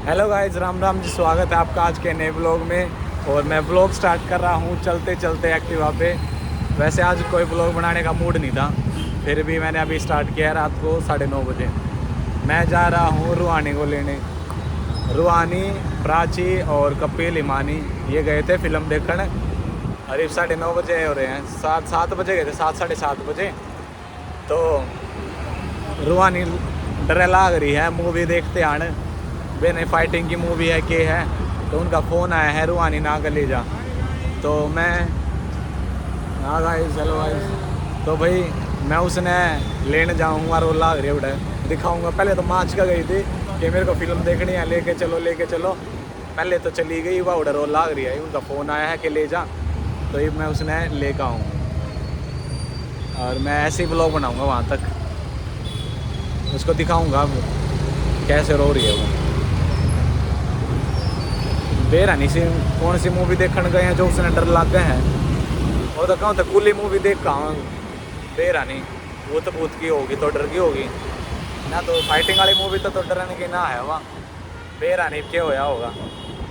Hello guys, Ram Ram ji. स्वागत है आपका आज के नए ब्लॉग में। और मैं ब्लॉग स्टार्ट कर रहा हूँ चलते चलते एक्टिवा पे। वैसे आज कोई ब्लॉग बनाने का मूड नहीं था, फिर भी मैंने अभी स्टार्ट किया है रात को 9:30 बजे। मैं जा रहा हूँ रुहानी को लेने। रुहानी, प्राची और कपिल हिमानी ये गए थे फिल्म देखने। करीब 9:30 बजे हो रहे हैं, 7 बजे गए थे, 7 साढ़े 7 बजे। तो रुहानी डर लाग रही है मूवी देखते आने बेने, फाइटिंग की मूवी है के है। तो उनका फ़ोन आया है रुहानी ना कर ले जा। तो मैं हाँ गाइस, चलो गाइस। तो भाई मैं उसने लेने जाऊँगा, रो लाग रही है उड़ा दिखाऊँगा। पहले तो मार्च का गई थी कि मेरे को फिल्म देखनी है, लेके चलो। पहले तो चली गई, वह उड़ा रो लाग रही है। उनका फ़ोन आया है कि ले जा, तो ये मैं उसने लेकर आऊँ और मैं ऐसे ही ब्लॉग बनाऊँगा वहाँ तक, उसको दिखाऊँगा कैसे रो रही है वो। बेरानी सी कौन सी मूवी देखने गए हैं जो उसने डर लग गए हैं। वो तो कहूँ तो कुली मूवी देख कहाँ बेरानी भूत की होगी तो डर की होगी ना। तो फाइटिंग वाली मूवी तो डरने की ना है वहाँ। बेरानी क्या होया होगा।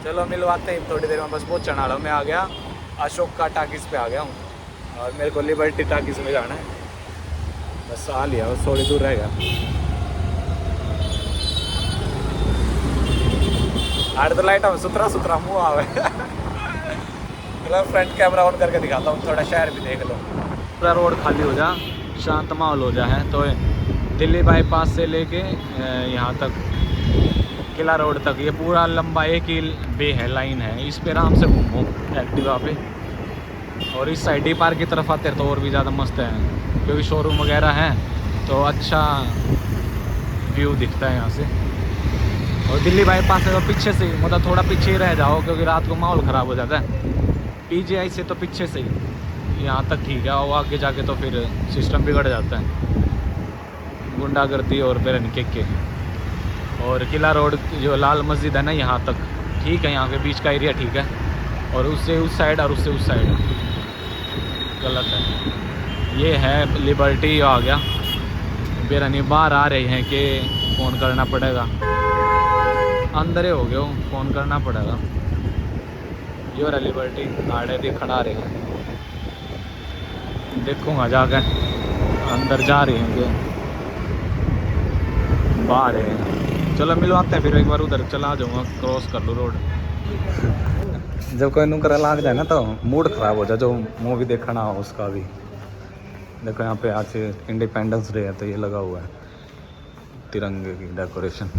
चलो मिलवाते हैं थोड़ी देर में, बस पहुँचने वाला हूँ। मैं आ गया अशोक का टाकिस पे आ गया हूँ और मेरे को लिबर्टी टाकिस में जाना है। बस आ लिया, बस थोड़ी दूर रहेगा। 8 लाइट में सुथरा मुँह आवे। मतलब फ्रंट कैमरा ऑन करके दिखाता हूँ, थोड़ा शहर भी देख लो। पूरा रोड खाली हो जा, शांत माहौल हो जा है। तो दिल्ली बाईपास से लेके यहाँ तक किला रोड तक ये पूरा लंबा एक ही वे है, लाइन है। इस पे आराम से घूमो एक्टिवा पे। और इस साइड डी पार्क की तरफ आते हैं तो और भी ज़्यादा मस्त है, क्योंकि शोरूम वगैरह है तो अच्छा व्यू दिखता है यहाँ से। और दिल्ली बाईपास से तो पीछे से ही, मतलब थोड़ा पीछे ही रह जाओ, क्योंकि रात को माहौल ख़राब हो जाता है। पीजीआई से तो पीछे से ही, यहाँ तक ठीक है। और आगे जाके तो फिर सिस्टम बिगड़ जाता है, गुंडागर्दी और बेरनके के। और किला रोड जो लाल मस्जिद है ना, यहाँ तक ठीक है, यहाँ के बीच का एरिया ठीक है। और उससे उस साइड और उससे उस साइड गलत है। ये है लिबर्टी आ गया। बेरनी बाहर आ रहे हैं कि फ़ोन करना पड़ेगा, अंदर ही हो गए, फ़ोन करना पड़ेगा। यो रहा लिबर्टी आड़े भी खड़ा रहे हैं, देखूँगा जाकर अंदर जा रहे हैं कि बाहर है। चलो मिलवाते हैं फिर एक बार, उधर चला जाऊँगा, क्रॉस कर लूँ रोड। जब कोई नुकरा लाग जाए ना तो मूड ख़राब हो जाए, जो मूवी देखना हो उसका भी। देखो यहाँ पे आज इंडिपेंडेंस डे है तो ये लगा हुआ है तिरंगे की डेकोरेशन।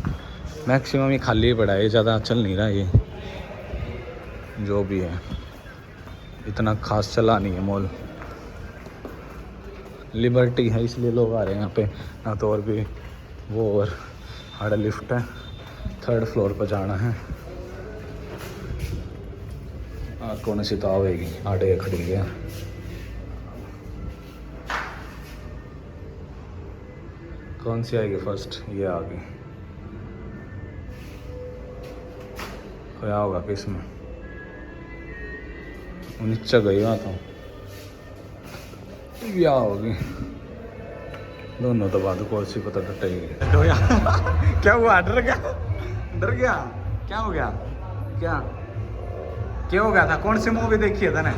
मैक्सिमम ये खाली ही पड़ा है, ज़्यादा चल नहीं रहा ये, जो भी है इतना खास चला नहीं है मॉल। लिबर्टी है इसलिए लोग आ रहे हैं यहाँ पे, ना तो और भी वो। और आड़े लिफ्ट है, 3rd फ्लोर पर जाना है। कौन सी तो आवेगी, आड़े खड़ी है। कौन सी आएगी फर्स्ट? ये आ गई। क्या होगा किसमें? नीचे गई वहाँ तो क्या होगी। दोनों तो बाद कुर्सी पता डटेगी। क्या हुआ? डर गया? क्या हो गया? क्या हो गया था? कौन सी मूवी देखी है तने?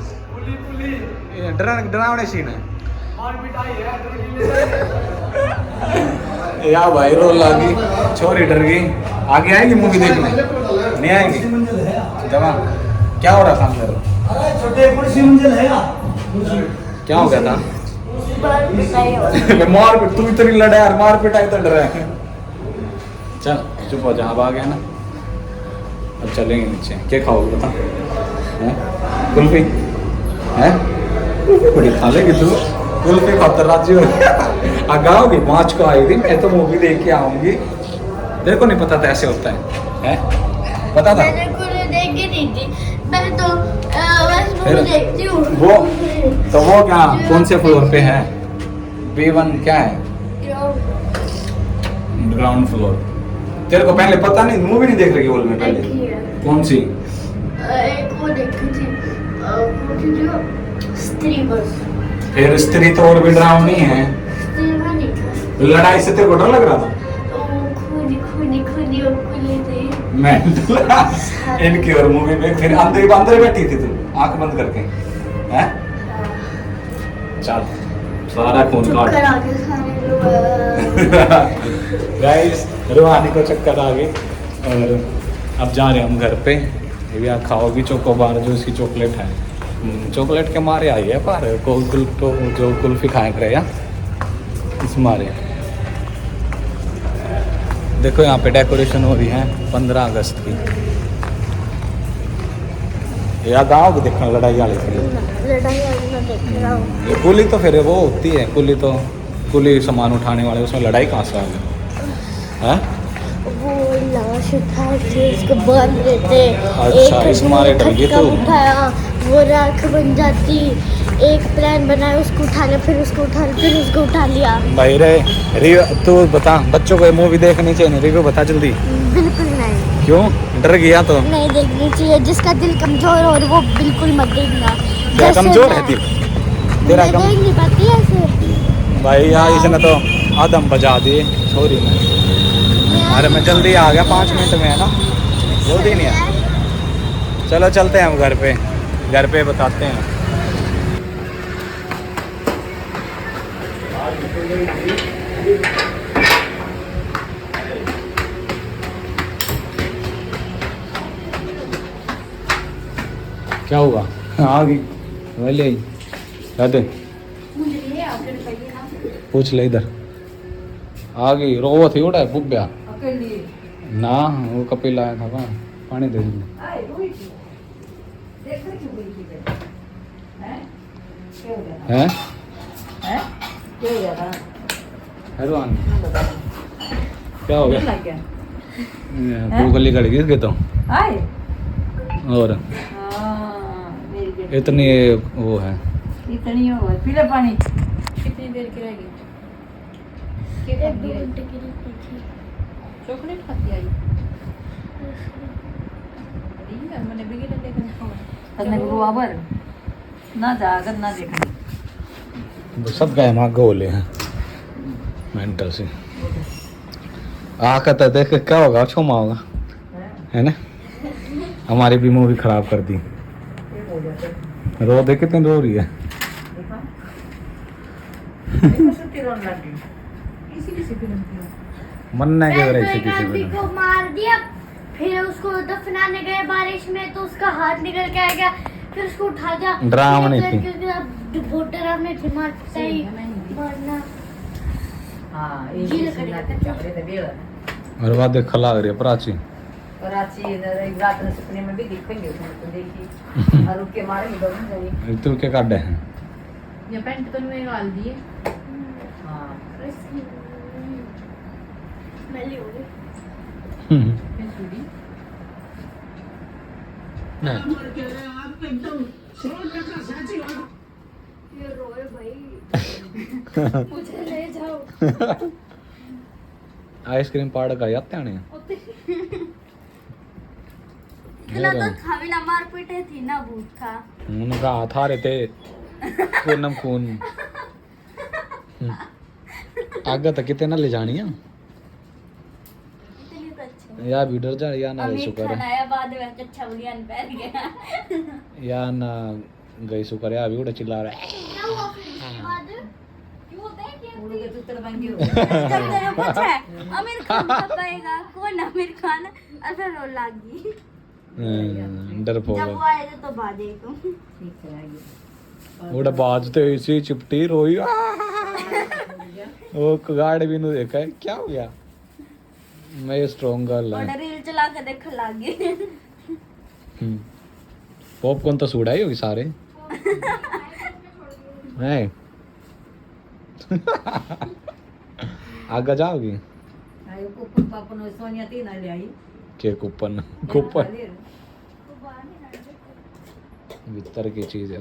डरावने सीन है या भाई, रो लगी, छोरी डर गई। आगे आएगी मूवी देखने? नहीं आएगी। जवान क्या हो रहा था अंदर? क्या हो गया था? मारपीट, तू इतनी लड़ा यार, मारपीट आई तो डरा है। चल चुप हो जा, अब आ गया ना, अब चलेंगे नीचे। क्या खाओगे बता? कुल्फी है? बड़ी खा लेगी तू कुल्फी, खातर राजी हो गाँव की 5 को आई थी। मैं तो मूवी देख के आऊंगी, तेरे को नहीं पता था ऐसे होता है? पता था? मैं तो देखती हूँ। वो क्या, कौन से फ्लोर पे है? B1 क्या है? Ground floor. तेरे को पहले पता नहीं? मूवी नहीं देख रही हॉल में पहले? कौन सी? एक वो देखी थी, स्त्री बस। फिर स्त्री तो और भी डरावनी है। लड़ाई से तेरे को डर लग रहा था? खुदी मैं इनकी और मूवी में फिर अंदर बैठी थी तुम आंख बंद करके हैं? चल सारा खून काट गाइस रूहानी को चक्कर आ गए और अब जा रहे हैं हम घर पे। ये भी खाओगी चोकोबार जो इसकी चॉकलेट है, चॉकलेट के मारे आई है पर को जो कुल्फी खाए करे या इस मारे। देखो यहाँ पे डेकोरेशन हो रही है 15 अगस्त की। या गाँव की देखना लड़ाई वाली थी। ये कुली तो फिर वो होती है, कुली सामान उठाने वाले, उसमें लड़ाई कहाँ से आ गई है? वो लाश उठा के उसको बांध देते। अच्छा इस मारे डर गई तो उठाया वो राख बन जाती। एक प्लान बनाया उसको उठाना, फिर उसको उठा लिया। भाई रे तू बता, बच्चों को ये मूवी देखनी चाहिए, रिव्यू बता जल्दी। बिल्कुल नहीं। क्यों? डर गया तो नहीं देखनी चाहिए। जिसका दिल कमजोर हो वो बिल्कुल मत देखना। क्या कमजोर है दिल तेरा? देख नहीं पाती ऐसे भाई यार इसने तो आदम बजा दिए छोरी में। अरे मैं जल्दी आ गया, 5 मिनट में है ना, जल्दी नहीं है। चलो चलते हैं हम घर पे बताते हैं। क्या हुआ? आ गई ले आई दे, पूछ ले इधर। आ गई रो थी उड़ा बुब्या ना, वो कपिल आया था वहाँ पानी दे दी। हैं? हैरवान क्या हो गया? भूख गली कड़ गई तो और इतनी वो है, इतनी हो पीले पानी। कितनी देर की रहेगी? चॉकलेट खाती आई मैंने बिगी देखा बराबर ना जाकर ना देखा। सब गए माँ गोले हैं मेंटल से आकर देख क्या होगा, छुमा होगा है ना। हमारी भी मूवी खराब कर दी। रो दे कितनी रो रही है। मन्ना के वजह किसी को मार दिया, फिर उसको दफनाने गए बारिश में तो उसका हाथ निकल के आ गया, फिर उसको उठा दिया। ड्रामा नहीं थी, बहुत डरावनी थी, मारना। हाँ ये और बात देख खला रही है प्राची एक रात में सपने में भी दिखेंगे तो देखी और उसके मारे में दोनों जाइए तू क्या काटे हैं ये पैंट तो नहीं डाल दिए। हाँ मैली हो गई ये रोए भाई मुझे ले जाओ। आइसक्रीम पाड़ का याद है खिला तो था भी ना, मार पीटे थी ना, भूत था उनका हाथ आ रहे थे खून खून आगे तक कितने ना ले जानी है या भी डर जा या ना गई शुक्र है बाद में अच्छा बनियान पहन गया या ना गई शुक्र है अभी उड़ा चिल्ला रहा है आमिर खान पाएगा कौन? आमिर खान और फिर रो लगी डर पो जब वो आए थे तो बाजे तुम उड़ा बाज तो इसी चिपटी रोई वो गाड़ भी नहीं देखा है क्या हो गया। मैं स्ट्रॉन्ग गर्ल और रील चला के देख लगी। पॉपकॉर्न तो सुड़ाई होगी सारे है आगे जाओगी के कूपन कूपन भीतर की चीज है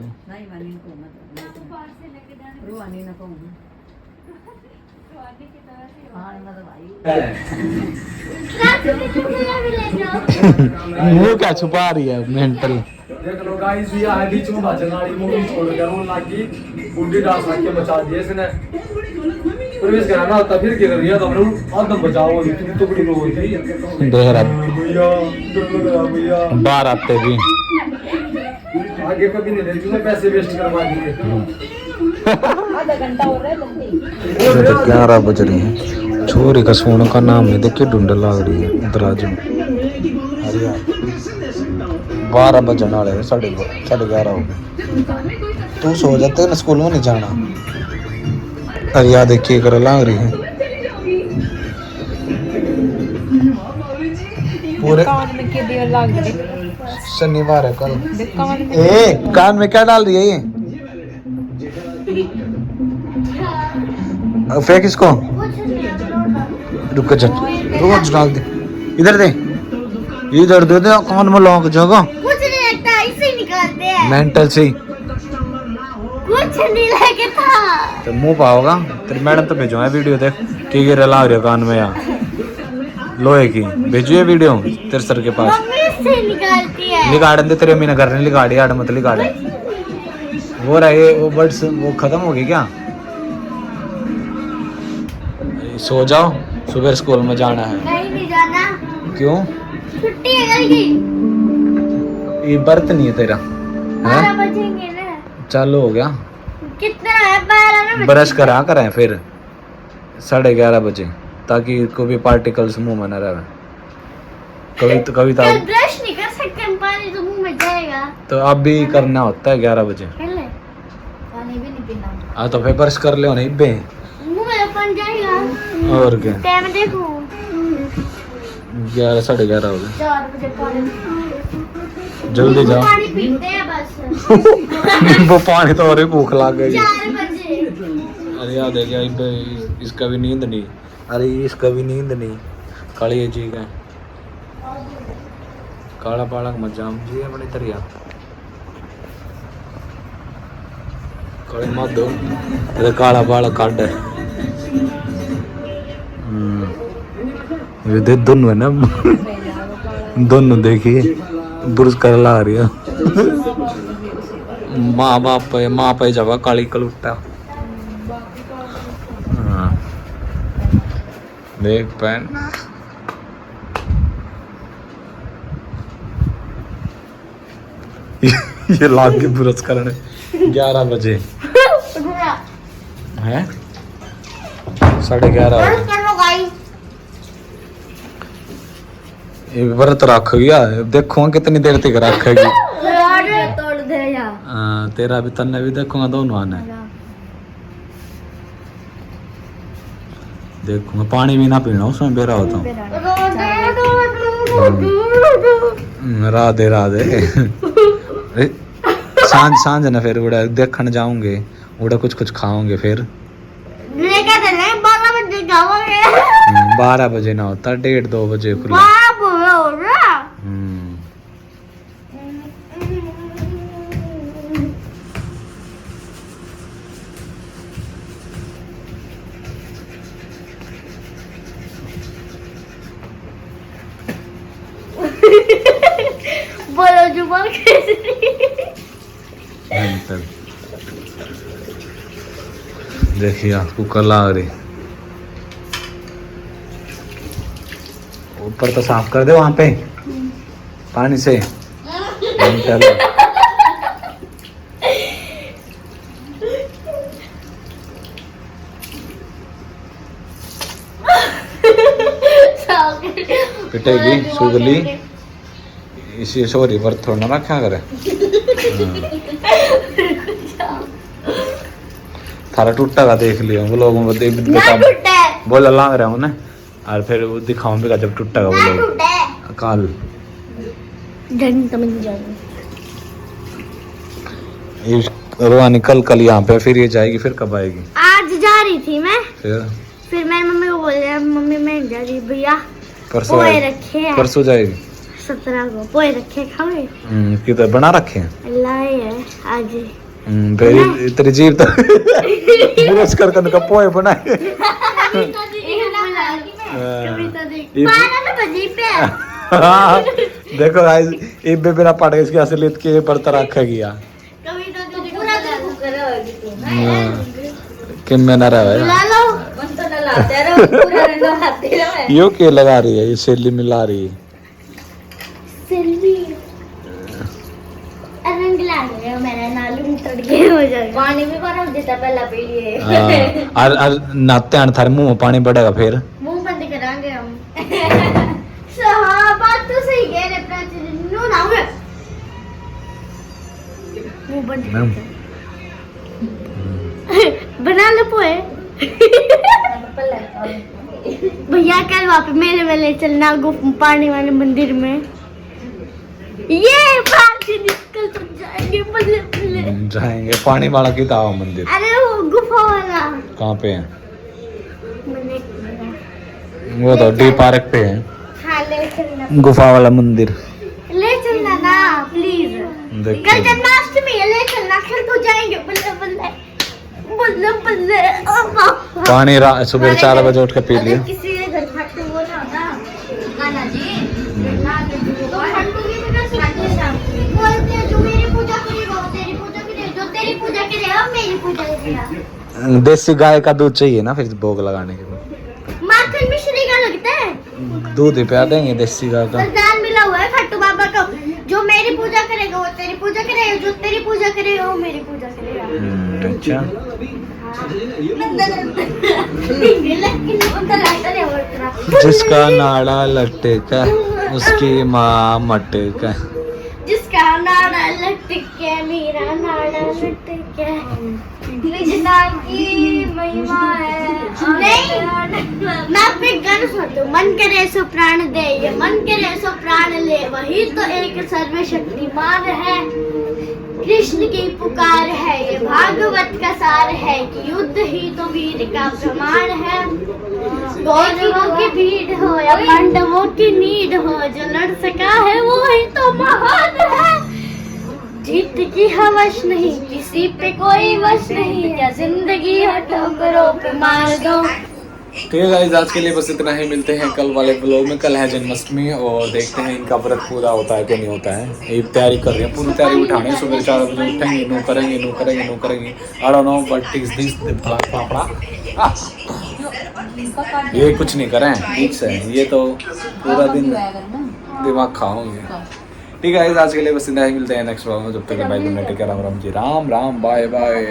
वो क्या छुपा रही है मेंटल। देख लो गाइस ये है बीच में भाजन वाली मूवी छोड़ कर वो लागी बुड्ढी डांस आके मचा दिए इसने प्रवेश कराना होता फिर क्या कर दिया तुमने आदम बचाओ तुम टुकड़ी को होती देख रहा भैया डर लग रहा भैया बाहर आते भी आगे कभी नहीं देखी मैं पैसे वेस्ट करवा दिए आधा घंटा हो रहा है जल्दी 11 बज रही है। छोरी का सोने का नाम है, देखिए ढूंढ लग रही है दराजू। अरे यार 12 बजने वाले हैं, 11:30 हो गए। तू सो जाते ना, स्कूल में नहीं जाना। अरे यार देखिए कर लग रही है पूरे कान में के दिया लग रही शनिवार है कल। कान में ए कान में क्या डाल रही है ये? फेंक इसको, रुक जा, रोज डाल दे, इधर दे, इधर दे दे, कान में लॉक जगह। कुछ नहीं लगता, इसे निकालते हैं। मेंटल से कुछ नहीं लगे था। तो मुंह पाओगा तेरी मैडम तो भेजो है वीडियो देख की गिर ला रही हो कान में यार लोहे की। भेजो ये वीडियो तेरे सर के पास। मम्मी इससे निकालती है। लिगाड़न दे तेरे अम्मी ने घर ने लिगाड़ी आड़ मत लिगाड़े। वो रहे वो बर्ड्स वो खत्म हो गई क्या? सो जाओ, सुबह स्कूल में जाना है। नहीं जाना। क्यों? छुट्टी है कल की। ये बर्त नहीं है तेरा? 12 बजेंगे ना। चालू हो गया। कितना है? 12 ना। ब्रश करा करें फिर 11:30 बजे, ताकि कोई भी पार्टिकल्स मुंह में न रहे। कभी तो कल ब्रश नहीं कर सकते, पानी तो मुंह में जाएगा। तो अब भी करना होता है 11 बजे। पहले पानी भी नहीं पीना हाँ तो फिर ब्रश कर ले नहीं बे, मुंह में बन जाएगा। और क्या। टाइम देखो 11 11:30 हो गए। 4 बजे पानी। जल्दी जाओ। पानी पीते हैं बस। वो पानी तो और ही भूख लग गई। 4 बजे। अरे यार देखिए इसका भी नींद नहीं। अरे इसका भी नींद नहीं। काली ये चीज है काला पालक मत जाम जी अपनी तरिया काली मत दो अरे काला पालक काट ये दे दोनों है ना दोनों देखिए ब्रश कर ला रही है। माँ पे जावा काली कलुट्टा। हाँ देख पैन ये लाग के ब्रश करने 11 बजे हैं 11:30 हो गए। एक व्रत रख गया, देखो कितनी देर तक रखेगी। तोड़ दे या। तेरा भी तन्ने भी देखूंगा, दोनों आने देखूंगा। पानी भी ना पीना उसमें बेरा होता हूँ। राधे राधे। सांझ ना फिर उड़ा देखने जाऊंगे, उड़ा कुछ खाओगे फिर 12 बजे जाओगे। 12 बजे ना होता, 1:30-2 बजे खुला। बोलो जुबान कैसे? देखिए आपको कल आ रही। ऊपर तो साफ कर दे वहां पे पानी से। पिटेगी सुगली इसी सॉरी पर थोड़ा ना रखा करे। थारा टूटा का देख लियो वो लोगों को बोला लांग रहा हूँ ना, और फिर वो दिखाऊंगा जब टूटा का वो लोग काल रोहानी कल यहाँ पे, फिर ये जाएगी, फिर कब आएगी? आज जा रही थी मैं, फिर मैंने मम्मी को बोला मम्मी मैं जा रही भैया परसों पोहे रखे हैं। परसों जाएगी 17 को पोहे रखे खाओगे? किधर बना रखे हैं? लाए है आज। तेरी जीव तो ब्रश कर का पोहे बनाए। देखो गाइस ये बिना पड़ गई इसकी असलियत के बर्तन रखा गया कि मैं ना रहा है लगाते रहो, पूरा रंग लगाते रहो। यो क्या लगा रही है, ये सेली मिला रही है। सेल्फी रंग ला रहे हो मेरा नालू तड़ गया हो जाएगा। पानी भी बर्फ देता पहला पी लिए। हाँ, और नाते हैं थारे मुंह में पानी बढ़ेगा फिर। मुंह बंद करांगे हम। हाँ बात तो सही कह रहे प्राची नो ना हुए। मुंह बंद कर। बना लो पोए। भैया कल वहाँ पे मेले में ले चलना पानी वाले मंदिर में। ये प्राची निकल तो जाएंगे बल्ले बल्ले। जाएंगे पानी वाला की था मंदिर। अरे वो गुफा वाला कहाँ पे है? मैंने वो तो डी पार्क पे है, हाँ ले चलना। गुफा वाला मंदिर। ले चलना ना प्लीज। देखते कल हैं। जन्माष्टमी है, ले चलना फिर तो जाएंगे बल्ले बल्ले बल्ले बल्ले। पानी सुबह 4 बजे उठ के पी लिया। किसी के घर फटू वो ना गाना जी तो फटू की जगह सुनते शाम बोलते हैं जो मेरी पूजा करेगा वो तेरी पूजा करेगा, जो तेरी पूजा करेगा वो मेरी पूजा करेगा। देसी गाय का दूध चाहिए ना फिर भोग लगाने के बाद। माखन मिश्री का लगता है, दूध ही पिला देंगे देसी गाय का। वरदान मिला हुआ है खट्टू बाबा को, जो मेरी पूजा करेगा वो तेरी पूजा करेगा, जो तेरी पूजा करेगा वो मेरी पूजा करेगा। अच्छा। जिसका नाड़ा लटका उसकी माँ मटका। जिसका नाड़ा लटके मेरा नाड़ा लटके कृष्णा की महिमा है। नहीं मैं आपको एक गाना सुनाती हूँ। मन करे सो प्राण दे, ये मन करे सो प्राण ले, वही तो एक सर्वशक्तिमान है। कृष्ण की पुकार है, ये भागवत का सार है कि युद्ध ही तो वीर का प्रमाण है। कौरवों की भीड़ हो या पांडवों की नीड हो, जो लड़ सका है वो ही तो महान है। जीत की हवस नहीं, किसी पे कोई वश नहीं, क्या जिंदगी हो ठोकरों पे मार दो। ठीक है गाइस, आज के लिए बस इतना ही। मिलते हैं कल वाले ब्लॉग में। कल है जन्माष्टमी और देखते हैं इनका व्रत पूरा होता है कि नहीं होता है। ये तैयारी कर रही है, पूरी तैयारी उठानी है। सुबह 4 बजे उठेंगे, नो करेंगे नो करेंगे नो करेंगे। I don't know but is this पापड़ा ये कुछ नहीं करें ठीक से, ये तो पूरा दिन दिमाग खाओगे। ठीक है गाइस, आज के लिए बस इतना ही। मिलते हैं नेक्स्ट ब्लॉग में। जब तक bye good night, take care, Ram Ram, bye bye.